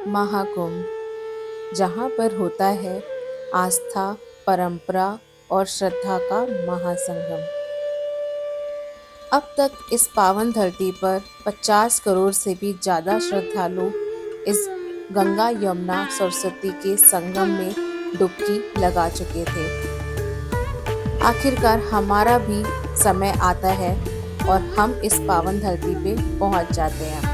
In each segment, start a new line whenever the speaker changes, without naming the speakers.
महाकुंभ, जहाँ पर होता है आस्था, परंपरा और श्रद्धा का महासंगम। अब तक इस पावन धरती पर 50 करोड़ से भी ज़्यादा श्रद्धालु इस गंगा यमुना सरस्वती के संगम में डुबकी लगा चुके थे। आखिरकार हमारा भी समय आता है और हम इस पावन धरती पे पहुंच जाते हैं।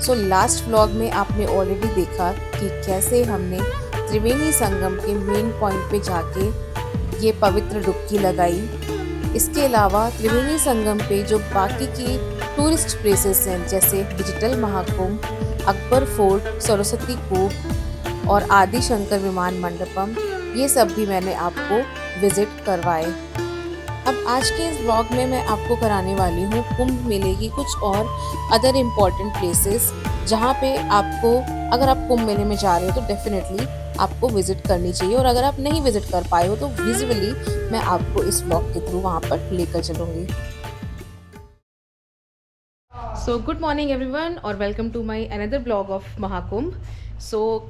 सो लास्ट व्लॉग में आपने ऑलरेडी देखा कि कैसे हमने त्रिवेणी संगम के मेन पॉइंट पे जाके ये पवित्र डुबकी लगाई। इसके अलावा त्रिवेणी संगम पे जो बाकी की टूरिस्ट प्लेसेस हैं जैसे डिजिटल महाकुंभ, अकबर फोर्ट, सरस्वती कूप और आदि शंकर विमान मंडपम, ये सब भी मैंने आपको विजिट करवाए। अब आज के इस ब्लॉग में मैं आपको कराने वाली हूँ कुंभ मेले की कुछ और अदर इम्पॉर्टेंट प्लेसेस, जहाँ पे आपको, अगर आप कुंभ मेले में जा रहे हो तो डेफिनेटली आपको विजिट करनी चाहिए, और अगर आप नहीं विजिट कर पाए हो तो विजुअली मैं आपको इस ब्लॉग के थ्रू वहाँ पर लेकर चलूँगी। सो गुड मॉर्निंग एवरीवन और welcome to my another blog of Mahakumbh.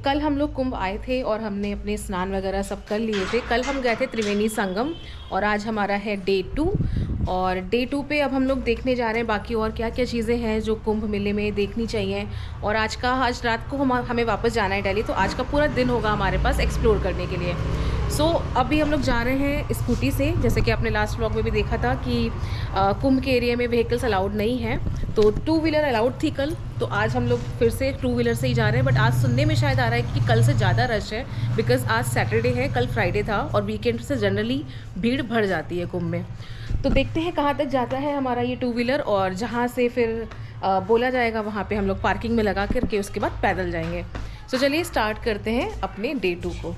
कल हम लोग कुंभ आए थे और हमने अपने स्नान वगैरह सब कर लिए थे। कल हम गए थे त्रिवेणी संगम और आज हमारा है डे 2, और डे 2 पे अब हम लोग देखने जा रहे हैं बाकी और क्या क्या चीज़ें हैं जो कुंभ मेले में देखनी चाहिए। और आज रात को हमें वापस जाना है दिल्ली, तो आज का पूरा दिन होगा हमारे पास एक्सप्लोर करने के लिए। अभी हम लोग जा रहे हैं स्कूटी से, जैसे कि आपने लास्ट व्लॉग में भी देखा था कि कुंभ के एरिया में व्हीकल्स अलाउड नहीं है, तो 2 व्हीलर अलाउड थी कल, तो आज हम लोग फिर से 2 व्हीलर से ही जा रहे हैं। बट आज सुनने में शायद आ रहा है कि कल से ज़्यादा रश है, बिकॉज़ आज सैटरडे है, कल फ्राइडे था और वीकेंड से जनरली भीड़ बढ़ जाती है कुंभ में। तो देखते हैं कहाँ तक जाता है हमारा ये 2 व्हीलर, और जहाँ से फिर बोला जाएगा वहाँ पे हम लोग पार्किंग में लगा करके उसके बाद पैदल जाएंगे। चलिए स्टार्ट करते हैं अपने डे 2 को।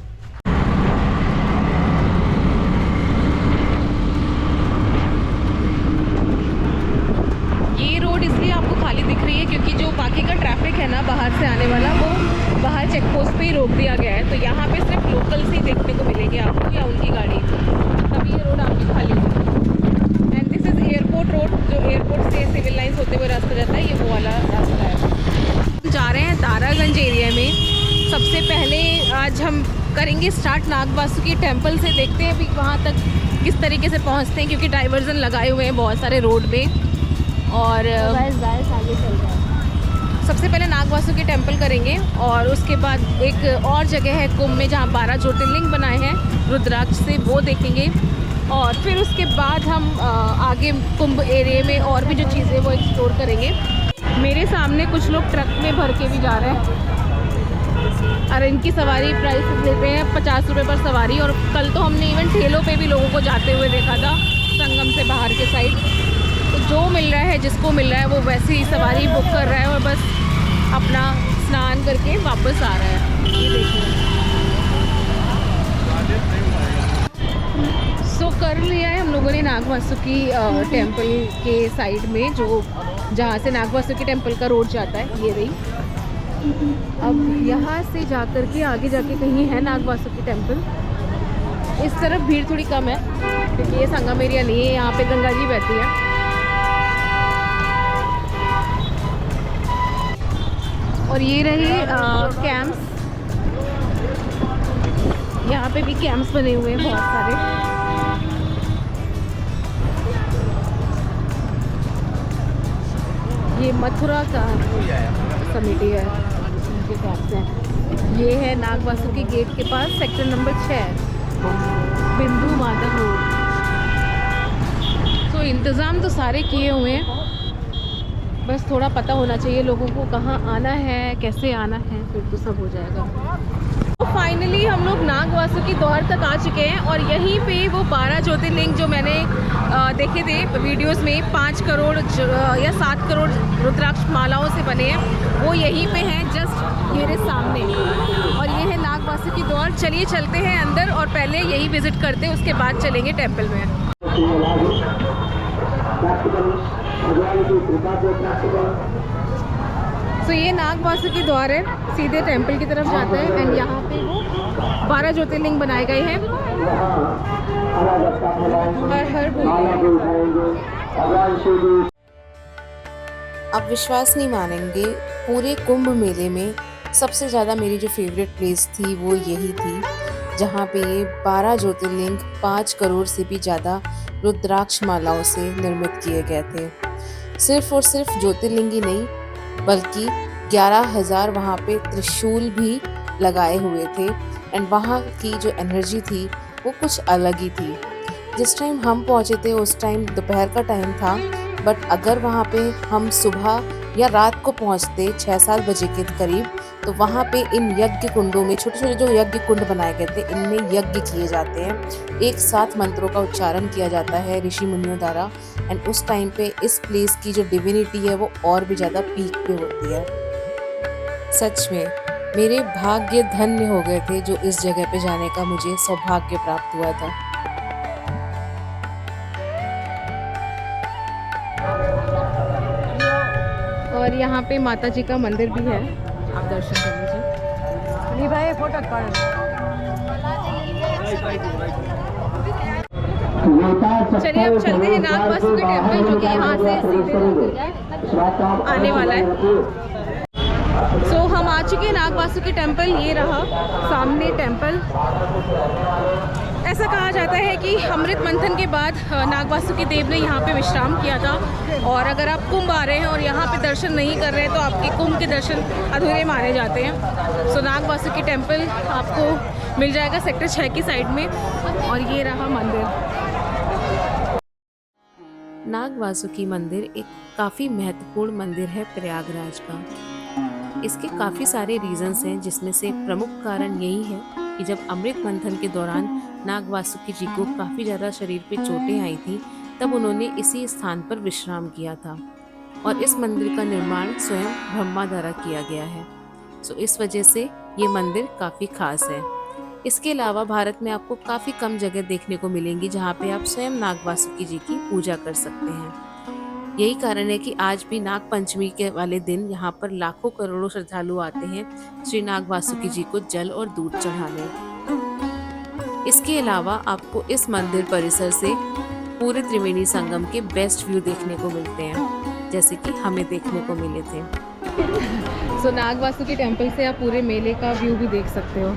ये रोड इसलिए आपको खाली दिख रही है क्योंकि जो बाकी का ट्रैफिक है ना बाहर से आने वाला, वो बाहर चेक पोस्ट पे ही रोक दिया गया है, तो यहाँ पे सिर्फ लोकल्स ही देखने को मिलेंगे आपको या उनकी गाड़ी, तभी ये रोड आपकी खाली है। And this is airport road, जो एयरपोर्ट से सिविल लाइन्स होते हुए रास्ता जाता है, ये वो वाला रास्ता है। जा रहे हैं तारागंज एरिया में। सबसे पहले आज हम करेंगे स्टार्ट नागवासुकी टेम्पल से, देखते हैं अभी वहाँ तक किस तरीके से पहुँचते हैं, क्योंकि डाइवर्जन लगाए हुए हैं बहुत सारे रोड में। और
आगे चल रहा है।
सबसे पहले नागवासुकी टेम्पल करेंगे और उसके बाद एक और जगह है कुंभ में जहाँ 12 ज्योतिर्लिंग बनाए हैं रुद्राक्ष से, वो देखेंगे। और फिर उसके बाद हम आगे कुंभ एरिया में और भी जो चीज़ें वो एक्सप्लोर करेंगे। मेरे सामने कुछ लोग ट्रक में भर के भी जा रहे हैं और इनकी सवारी प्राइस लेते हैं 50 रुपये पर सवारी। और कल तो हमने इवन ठेलों पे भी लोगों को जाते हुए देखा था संगम से बाहर के साइड। तो जो मिल रहा है, जिसको मिल रहा है, वो वैसे ही सवारी बुक कर रहा है और बस अपना स्नान करके वापस आ रहा है। ये देखिए, कर लिया है हम लोगों ने नागवासुकी टेम्पल के साइड में, जो जहाँ से नागवासुकी टेम्पल का रोड जाता है, ये रही। अब यहाँ से जाकर के आगे जाके कहीं है नागवासुकी टेम्पल। इस तरफ भीड़ थोड़ी कम है क्योंकि ये संगम एरिया नहीं है, यहाँ पे गंगा जी बहती है। और ये रहे कैंप्स, यहाँ पे भी कैंप्स बने हुए हैं बहुत सारे। ये मथुरा का समिति है, उनके कैंप्स हैं। ये है नागवासुकी गेट के पास सेक्टर नंबर 6, बिंदु माधव रोड। तो इंतज़ाम तो सारे किए हुए हैं, बस थोड़ा पता होना चाहिए लोगों को कहाँ आना है, कैसे आना है, फिर तो सब हो जाएगा। तो फाइनली हम लोग नागवासुकी द्वार तक आ चुके हैं और यहीं पे वो 12 ज्योतिर्लिंग जो मैंने देखे थे वीडियोस में, 5 करोड़ या 7 करोड़ रुद्राक्ष मालाओं से बने हैं, वो यहीं पे हैं जस्ट मेरे सामने। और ये है नागवासुकी द्वार। चलिए चलते हैं अंदर और पहले यही विजिट करते हैं, उसके बाद चलेंगे टेम्पल में। ये नागवासुकी द्वार है, सीधे टेम्पल की तरफ जाता है। एंड यहाँ पे वो 12 ज्योतिर्लिंग बनाए गए हैं। हर अब विश्वास नहीं मानेंगे, पूरे कुंभ मेले में सबसे ज़्यादा मेरी जो फेवरेट प्लेस थी वो यही थी, जहाँ पे ये 12 ज्योतिर्लिंग 5 करोड़ से भी ज़्यादा रुद्राक्ष मालाओं से निर्मित किए गए थे। सिर्फ और सिर्फ ज्योतिर्लिंग ही नहीं, बल्कि 11,000 वहाँ पे त्रिशूल भी लगाए हुए थे। एंड वहाँ की जो एनर्जी थी वो कुछ अलग ही थी। जिस टाइम हम पहुँचे थे उस टाइम दोपहर का टाइम था, बट अगर वहाँ पे हम सुबह या रात को पहुँचते 6-7 बजे के करीब, तो वहाँ पे इन यज्ञ कुंडों में छोटे छोटे जो यज्ञ कुंड बनाए गए थे, इनमें यज्ञ किए जाते हैं। एक साथ मंत्रों का उच्चारण किया जाता है ऋषि मुनियों द्वारा। एंड उस टाइम पे इस प्लेस की जो डिविनिटी है वो और भी ज़्यादा पीक पे होती है। सच में मेरे भाग्य धन्य हो गए थे जो इस जगह पे जाने का मुझे सौभाग्य प्राप्त हुआ था। और यहाँ पे माता जी का मंदिर भी है, आप दर्शन कर लीजिए। भाई फोटो चलिए अब चलते हैं नाग वासुकी टेम्पल, जो कि यहाँ से सीधे आने वाला है। सो हम आ चुके हैं नाग वासुकी टेम्पल। ये रहा सामने टेम्पल। ऐसा कहा जाता है कि अमृत मंथन के बाद नाग वासुकी देव ने यहाँ पे विश्राम किया था, और अगर आप कुंभ आ रहे हैं और यहाँ पे दर्शन नहीं कर रहे हैं तो आपके कुंभ के दर्शन अधूरे माने जाते हैं। सो नाग वासुकी टेम्पल आपको मिल जाएगा सेक्टर 6 की साइड में, और ये रहा मंदिर। नाग वासुकी मंदिर एक काफ़ी महत्वपूर्ण मंदिर है प्रयागराज का। इसके काफ़ी सारे रीजंस हैं, जिसमें से प्रमुख कारण यही है कि जब अमृत मंथन के दौरान नाग वासुकी जी को काफ़ी ज़्यादा शरीर पे चोटें आई थी, तब उन्होंने इसी स्थान पर विश्राम किया था। और इस मंदिर का निर्माण स्वयं ब्रह्मा द्वारा किया गया है। सो इस वजह से ये मंदिर काफ़ी खास है। इसके अलावा भारत में आपको काफ़ी कम जगह देखने को मिलेंगी जहाँ पे आप स्वयं नाग वासुकी जी की पूजा कर सकते हैं। यही कारण है कि आज भी नाग पंचमी के वाले दिन यहाँ पर लाखों करोड़ों श्रद्धालु आते हैं श्री नाग वासुकी जी को जल और दूध चढ़ाने। इसके अलावा आपको इस मंदिर परिसर से पूरे त्रिवेणी संगम के बेस्ट व्यू देखने को मिलते हैं, जैसे कि हमें देखने को मिले थे। सो नाग वासुकी टेम्पल से आप पूरे मेले का व्यू भी देख सकते हो।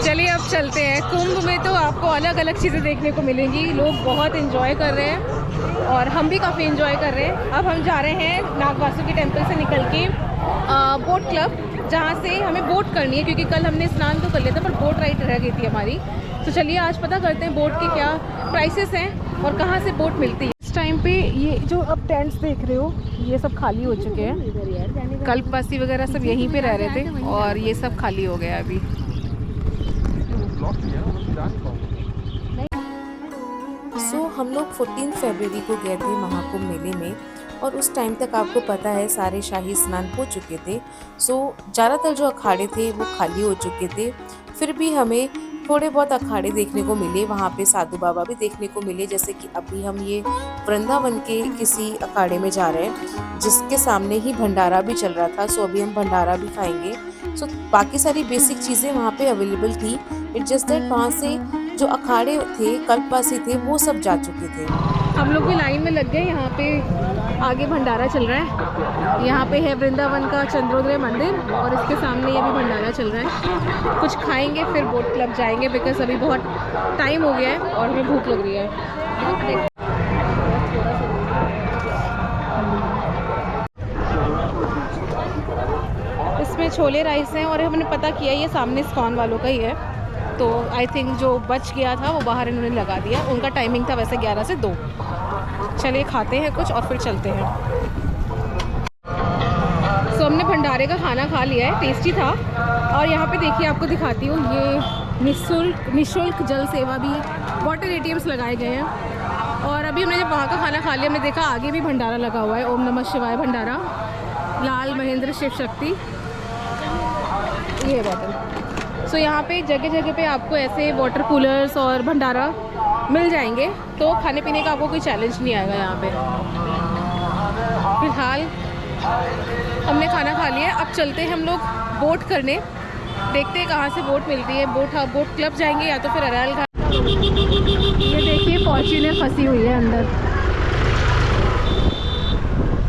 चलिए अब चलते हैं। कुंभ में तो आपको अलग अलग चीज़ें देखने को मिलेंगी। लोग बहुत एंजॉय कर रहे हैं और हम भी काफ़ी एंजॉय कर रहे हैं। अब हम जा रहे हैं नाग वासुकी टेम्पल से निकल के बोट क्लब, जहाँ से हमें बोट करनी है, क्योंकि कल हमने स्नान तो कर लिया था पर बोट राइड रह गई थी हमारी। तो चलिए आज पता करते हैं बोट के क्या प्राइसेस हैं और कहाँ से बोट मिलती है। इस टाइम पे ये जो अब टेंट्स देख रहे हो ये सब खाली हो चुके हैं। कल्पवासी वगैरह सब यहीं पे रह रहे थे और ये सब खाली हो गया अभी। हम लोग 14 फरवरी को गए थे महाकुंभ मेले में, और उस टाइम तक आपको पता है सारे शाही स्नान हो चुके थे। ज़्यादातर जो अखाड़े थे वो खाली हो चुके थे। फिर भी हमें थोड़े बहुत अखाड़े देखने को मिले, वहाँ पे साधु बाबा भी देखने को मिले। जैसे कि अभी हम ये वृंदावन के किसी अखाड़े में जा रहे हैं जिसके सामने ही भंडारा भी चल रहा था। अभी हम भंडारा भी खाएंगे। बाकी सारी बेसिक चीज़ें वहाँ पे अवेलेबल थी। इट जस्ट दैट वहाँ से जो अखाड़े थे कल्पवासी थे वो सब जा चुके थे। हम लोग भी लाइन में लग गए। यहाँ पे आगे भंडारा चल रहा है। यहाँ पे है वृंदावन का चंद्रोदय मंदिर और इसके सामने ये भी भंडारा चल रहा है। कुछ खाएंगे फिर बोट क्लब जाएंगे, बिकॉज अभी बहुत टाइम हो गया है और हमें भूख लग रही है। इसमें छोले राइस हैं और हमने पता किया ये सामने इस्कॉन वालों का ही है। तो आई थिंक जो बच गया था वो बाहर इन्होंने लगा दिया। उनका टाइमिंग था वैसे 11 से 2। चलिए खाते हैं कुछ और फिर चलते हैं। हमने भंडारे का खाना खा लिया है, टेस्टी था। और यहाँ पे देखिए आपको दिखाती हूँ, ये निःशुल्क जल सेवा भी, वाटर ATMs लगाए गए हैं। और अभी हमने जब वहाँ का खाना खा लिया हमने देखा आगे भी भंडारा लगा हुआ है। ओम नमः शिवाय भंडारा, लाल महेंद्र शिव शक्ति। ये है बॉटल। सो यहाँ पे जगह जगह पे आपको ऐसे वाटर कूलर्स और भंडारा मिल जाएंगे, तो खाने पीने का आपको कोई चैलेंज नहीं आएगा यहाँ पे। फिलहाल हमने खाना खा लिया, अब चलते हैं हम लोग बोट करने, देखते हैं कहाँ से बोट मिलती है। बोट क्लब जाएंगे या तो फिर अरैल घाट। ये देखिए फॉर्च्यूनर फंसी हुई है अंदर।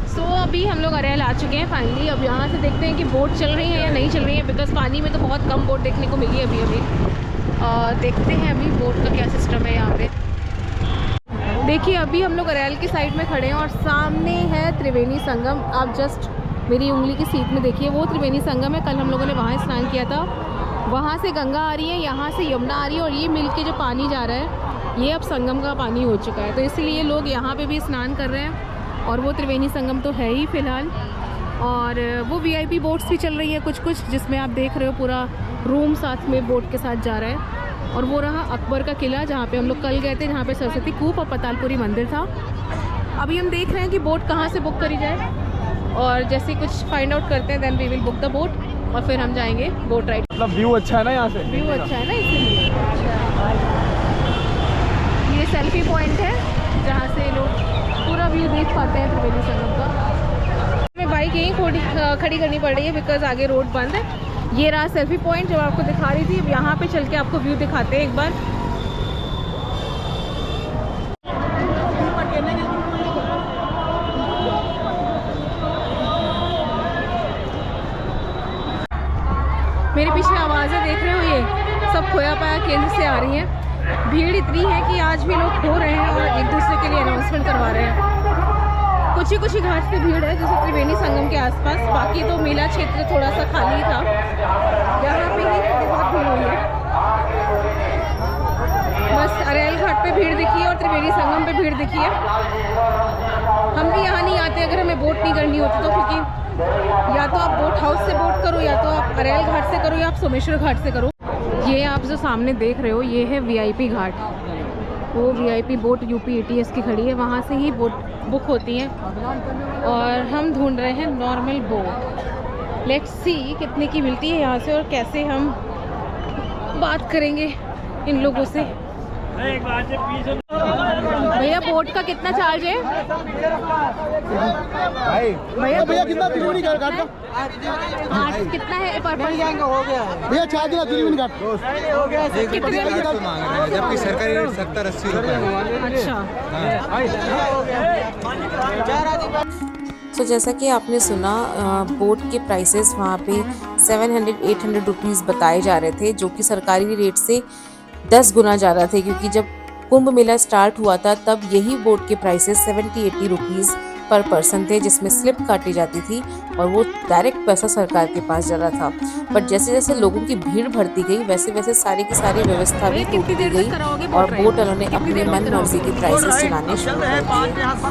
सो अभी हम लोग अरैल आ चुके हैं फाइनली। अब यहाँ से देखते हैं कि बोट चल रही है या नहीं चल रही है, बिकॉज पानी में तो बहुत कम बोट देखने को मिली है अभी। देखते हैं अभी बोट का क्या सिस्टम है यहाँ पे। देखिए अभी हम लोग अरैल की साइड में खड़े हैं और सामने है त्रिवेणी संगम। आप जस्ट मेरी उंगली की सीट में देखिए, वो त्रिवेणी संगम है। कल हम लोगों ने वहाँ स्नान किया था। वहाँ से गंगा आ रही है, यहाँ से यमुना आ रही है, और ये मिल के जो पानी जा रहा है ये अब संगम का पानी हो चुका है, तो इसलिए लोग यहाँ पे भी स्नान कर रहे हैं। और वो त्रिवेणी संगम तो है ही फ़िलहाल। और वो VIP बोट्स भी चल रही हैं कुछ, जिसमें आप देख रहे हो पूरा रूम साथ में बोट के साथ जा रहा है। और वो रहा अकबर का किला, जहाँ पे हम लोग कल गए थे, जहाँ पे सरस्वती कूप और पतालपुरी मंदिर था। अभी हम देख रहे हैं कि बोट कहाँ से बुक करी जाए, और जैसे कुछ फाइंड आउट करते हैं then we will book the boat, और फिर हम जाएंगे बोट राइड।
मतलब व्यू अच्छा है ना यहाँ से?
व्यू अच्छा है ना, इसीलिए। ये सेल्फी पॉइंट है जहाँ से लोग पूरा व्यू देख पाते हैं त्रिवेणी संगम का। हमें बाइक यहीं खड़ी करनी पड़ रही है बिकॉज आगे रोड बंद है। ये रहा सेल्फी पॉइंट जो आपको दिखा रही थी। अब यहाँ पे चल के आपको व्यू दिखाते हैं एक बार। मेरे पीछे आवाज़ें देख रहे हो, ये सब खोया पाया केंद्र से आ रही हैं। भीड़ इतनी है कि आज भी लोग खो रहे हैं और एक दूसरे के लिए अनाउंसमेंट करवा रहे हैं। कुछ ही घाट पे भीड़ है, जैसे त्रिवेणी संगम के आसपास। बाकी तो मेला क्षेत्र थोड़ा सा खाली था, यहाँ पे ही बहुत भीड़ हुई है। बस अरैल घाट पे भीड़ दिखी है और त्रिवेणी संगम पे भीड़ दिखी है। हम भी यहाँ नहीं आते अगर हमें बोट नहीं करनी होती तो, क्योंकि या तो आप बोट हाउस से बोट करो, या तो आप अरैल घाट से करो, या आप सोमेश्वर घाट से करो। ये आप जो सामने देख रहे हो ये है VIP घाट। वो VIP बोट UP ATS की खड़ी है, वहाँ से ही बोट बुक होती हैं। और हम ढूंढ रहे हैं नॉर्मल बोट। लेट्स सी कितने की मिलती है यहाँ से, और कैसे हम बात करेंगे इन लोगों से। भैया बोट का कितना चार्ज है?
भैया कितना त्रिवेणी घाट का?
आज कितना है पर पर्सन?
भैया 4 दिन त्रिवेणी घाट
जबकि सरकारी रेट 70-80 रुपये है।
अच्छा।
तो जैसा कि आपने सुना, बोट के प्राइसेस वहाँ पे 700-800 रुपीज़ बताए जा रहे थे, जो कि सरकारी रेट से 10 गुना ज़्यादा थे। क्योंकि जब कुंभ मेला स्टार्ट हुआ था तब यही बोट के प्राइसेस 70-80 रुपीज़ पर पर्सन थे, जिसमें स्लिप काटी जाती थी और वो डायरेक्ट पैसा सरकार के पास जा रहा था। बट जैसे जैसे लोगों की भीड़ बढ़ती गई वैसे वैसे सारी की सारी व्यवस्था भी टूटती गई और बोट वालों ने अपने मन मर्जी के प्राइसेस चलाने शुरू कर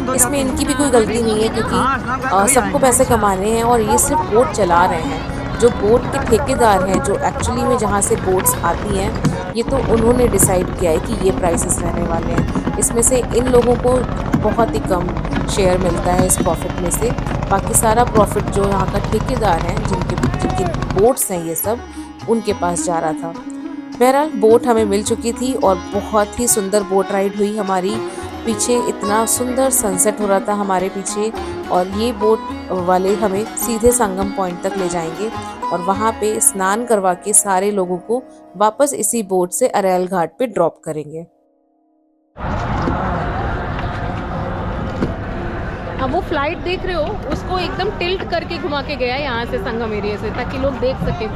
दिए। इसमें इनकी भी कोई गलती नहीं है, क्योंकि सबको पैसे कमाने हैं और ये सिर्फ बोट चला रहे हैं। जो बोट के ठेकेदार हैं, जो एक्चुअली में जहाँ से बोट्स आती हैं, ये तो उन्होंने डिसाइड किया है कि ये प्राइसेस रहने वाले हैं। इसमें से इन लोगों को बहुत ही कम शेयर मिलता है इस प्रॉफिट में से। बाकी सारा प्रॉफिट जो यहाँ का ठेकेदार हैं, जिनकी बोट्स हैं ये सब, उनके पास जा रहा था। बहरहाल बोट हमें मिल चुकी थी और बहुत ही सुंदर बोट राइड हुई हमारी। पीछे इतना सुंदर सनसेट हो रहा था हमारे पीछे, और ये बोट वाले हमें सीधे संगम पॉइंट तक ले जाएंगे और वहाँ पे स्नान करवा के सारे लोगों को वापस इसी बोट से अरैल घाट पे ड्रॉप करेंगे।
अब वो फ्लाइट देख रहे हो, उसको एकदम टिल्ट करके घुमा के गया यहाँ से संगम एरिया से, ताकि लोग देख सके।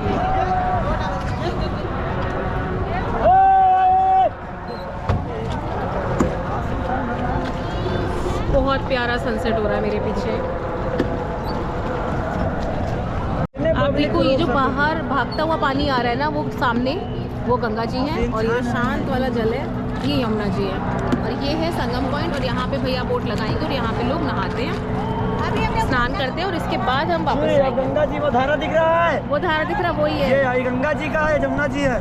बहुत प्यारा सनसेट हो रहा है मेरे पीछे। आप देखो ये जो बाहर भागता हुआ पानी आ रहा है ना, वो सामने वो गंगा जी हैं, और ये शांत वाला जल है ये यमुना जी है, और ये है संगम पॉइंट। और यहाँ पे भैया बोट लगाएंगे और यहाँ पे लोग नहाते हैं, स्नान करते हैं, और इसके बाद हम वापस जाएंगे।
गंगा जी वो धारा दिख रहा है,
वो धारा दिख रहा है, वही है।
ये गंगा जी का है, जमुना जी है।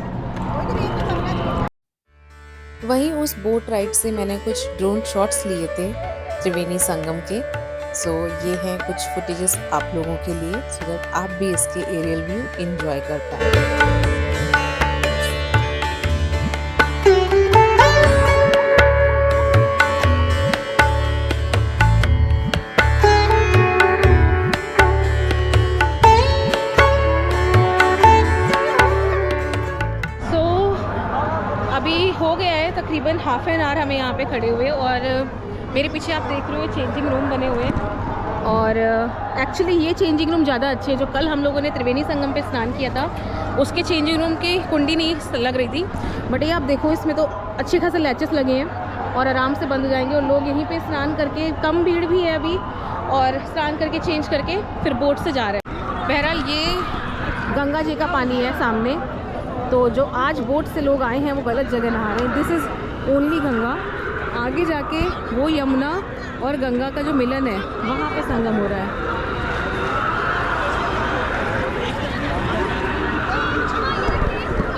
वहीं उस बोट राइड से मैंने कुछ ड्रोन शॉट्स लिए थे त्रिवेणी संगम के। सो ये हैं कुछ फुटेजेस आप लोगों के लिए, सो दैट आप भी इसके एरियल व्यू एंजॉय कर पाएँ।
अभी हो गया है तकरीबन हाफ एन आवर हमें यहाँ पे खड़े हुए, और मेरे पीछे आप देख रहे हो चेंजिंग रूम बने हुए हैं। और एक्चुअली ये चेंजिंग रूम ज़्यादा अच्छे हैं। जो कल हम लोगों ने त्रिवेणी संगम पे स्नान किया था उसके चेंजिंग रूम की कुंडी नहीं लग रही थी, बट ये आप देखो इसमें तो अच्छे खासे लैचेस लगे हैं और आराम से बंद हो जाएंगे, और लोग यहीं पे स्नान करके, कम भीड़ भी है अभी, और स्नान करके चेंज करके फिर बोट से जा रहे हैं। बहरहाल ये गंगा जी का पानी है सामने, तो जो आज बोट से लोग आए हैं वो गलत जगह नहा रहे हैं। This is only Ganga. आगे जाके वो यमुना और गंगा का जो मिलन है वहाँ पे संगम हो रहा है।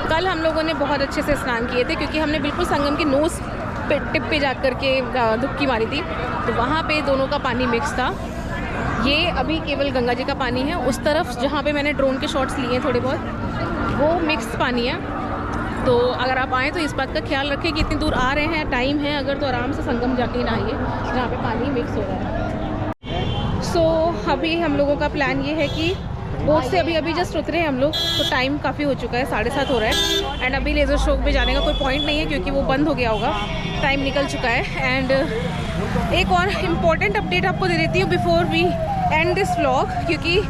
कल हम लोगों ने बहुत अच्छे से स्नान किए थे क्योंकि हमने बिल्कुल संगम के नोस पे टिप पे जा कर के डुबकी मारी थी, तो वहाँ पे दोनों का पानी मिक्स था। ये अभी केवल गंगा जी का पानी है। उस तरफ जहाँ पे मैंने ड्रोन के शॉट्स लिए हैं थोड़े बहुत, वो मिक्स पानी है। तो अगर आप आएँ तो इस बात का ख्याल रखें कि इतनी दूर आ रहे हैं, टाइम है अगर, तो आराम से संगम जाके नहाइए जहाँ पे पानी मिक्स हो रहा है। सो अभी हम लोगों का प्लान ये है कि बोट से अभी जस्ट उतरे हैं हम लोग, तो टाइम काफ़ी हो चुका है, 7:30 हो रहा है। एंड अभी लेज़र शो पे जाने का कोई पॉइंट नहीं है क्योंकि वो बंद हो गया होगा, टाइम निकल चुका है। एंड एक और इम्पॉर्टेंट अपडेट आपको दे देती हूँ before we end this vlog, क्योंकि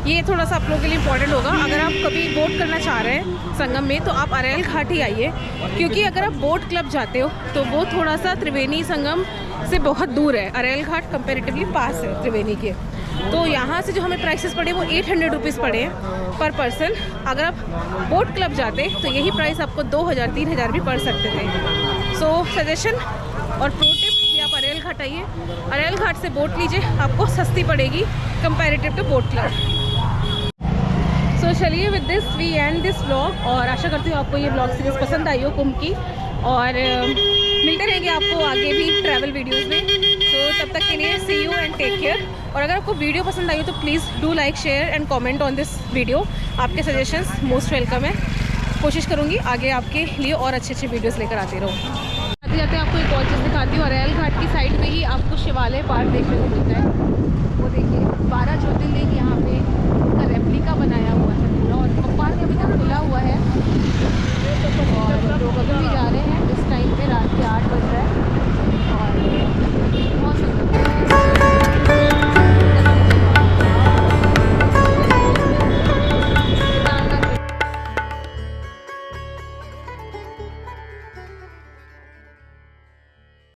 ये थोड़ा सा आप लोगों के लिए इम्पॉर्टेंट होगा। अगर आप कभी बोट करना चाह रहे हैं संगम में तो आप अरेल घाट ही आइए, क्योंकि अगर आप बोट क्लब जाते हो तो वो थोड़ा सा त्रिवेणी संगम से बहुत दूर है। अरेल घाट कंपेरेटिवली पास है त्रिवेणी के, तो यहाँ से जो हमें प्राइसेस पड़े वो 800 रुपीज़ पड़े हैं पर पर्सन। अगर आप बोट क्लब जाते तो यही प्राइस आपको 2000-3000 भी पड़ सकते थे। सो सजेशन और प्रो टिप कि आप अरेल घाट आइए, अरेल घाट से बोट लीजिए, आपको सस्ती पड़ेगी comparative to boat club. So चलिए with this we end this vlog, और आशा करती हूँ आपको ये व्लॉग सीरीज़ पसंद आई हो कुंभ की, और मिलते रहेंगे आपको आगे भी ट्रैवल वीडियोस में। तो तब तक के लिए सी यू एंड टेक केयर। और अगर आपको वीडियो पसंद आई हो तो please do like, share and comment on this video. आपके सजेशंस मोस्ट वेलकम है। कोशिश करूँगी आगे आपके लिए और अच्छे वीडियोज़ लेकर आती रहूँ। आते जाते आपको एक और चीज़ दिखाती हूँ। अरेल घाट की साइड में ही आपको शिवालय पार्क देखने को मिलता है। वो देखिए 12 ज्योतिर्लिंग यहाँ पे